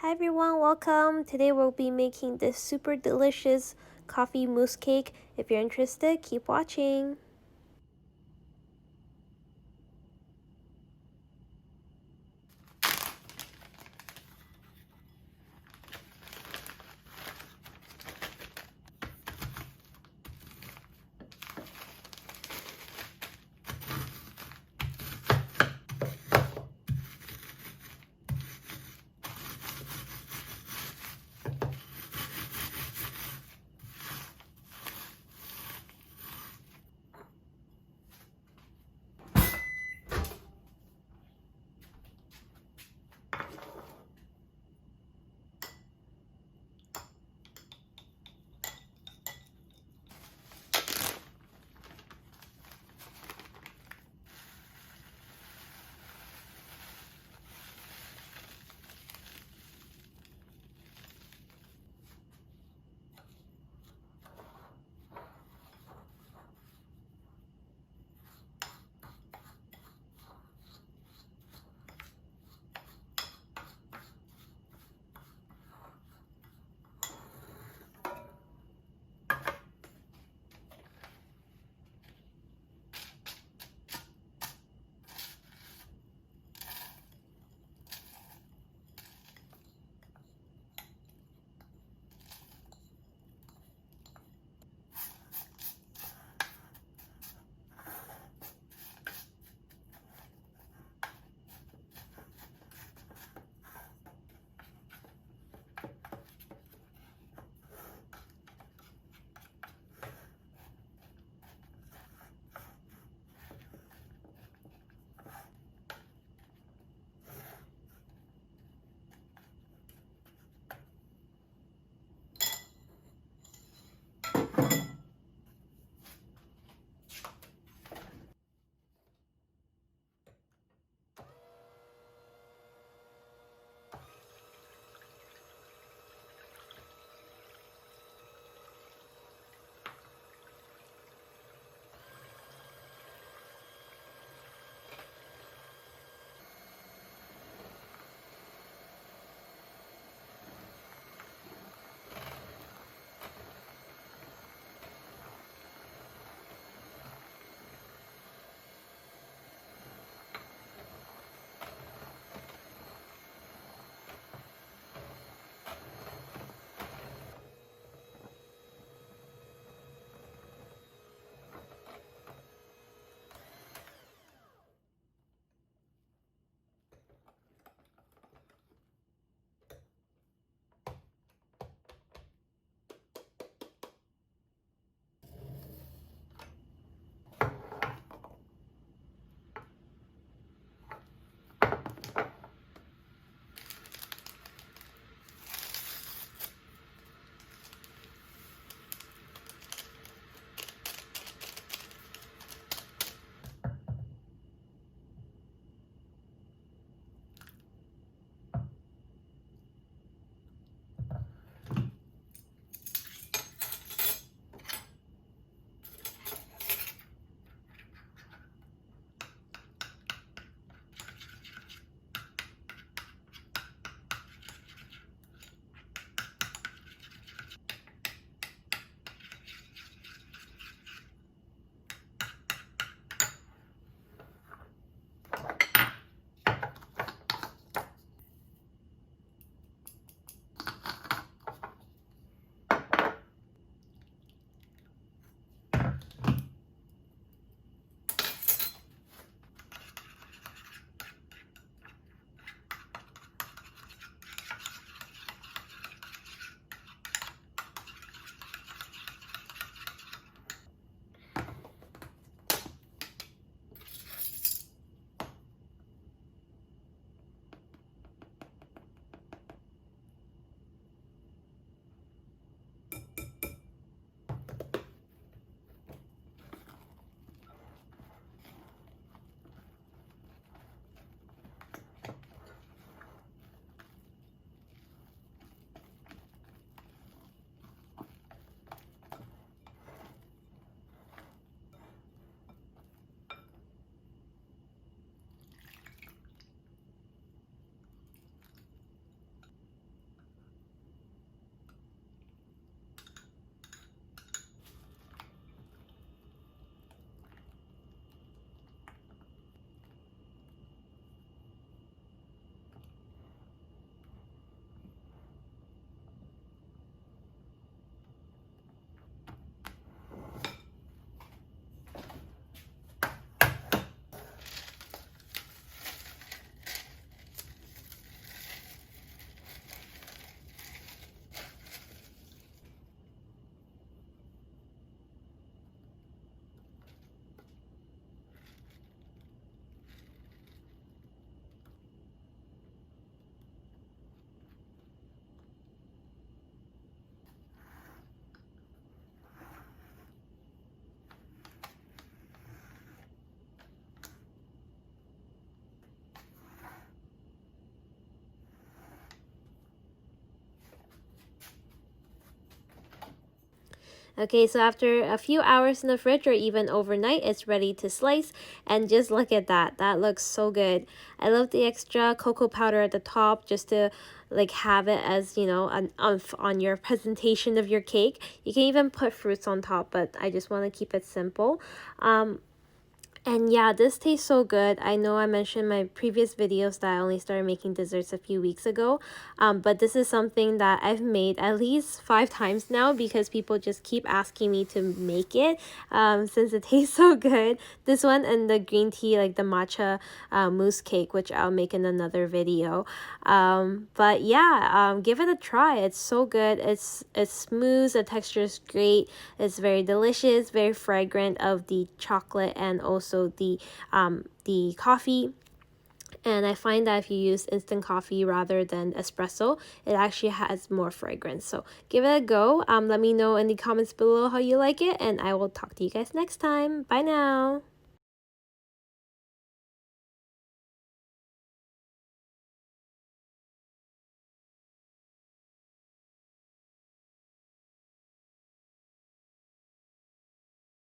Hi everyone, welcome. Today we'll be making this super delicious coffee mousse cake. If you're interested, keep watching. Okay, so after a few hours in the fridge or even overnight, it's ready to slice. And just look at that. That looks so good. I love the extra cocoa powder at the top just to like have it as, you know, an umph on your presentation of your cake. You can even put fruits on top, but I just want to keep it simple. And yeah, this tastes so good. I know I mentioned in my previous videos that I only started making desserts a few weeks ago, but this is something that I've made at least 5 times now because people just keep asking me to make it since it tastes so good. This one and the green tea, like the matcha mousse cake, which I'll make in another video. But yeah, give it a try. It's so good. It's smooth. The texture is great. It's very delicious, very fragrant of the chocolate and also the coffee. And I find that if you use instant coffee rather than espresso, it actually has more fragrance. So give it a go. Let me know in the comments below how you like it, and I will talk to you guys next time. Bye now.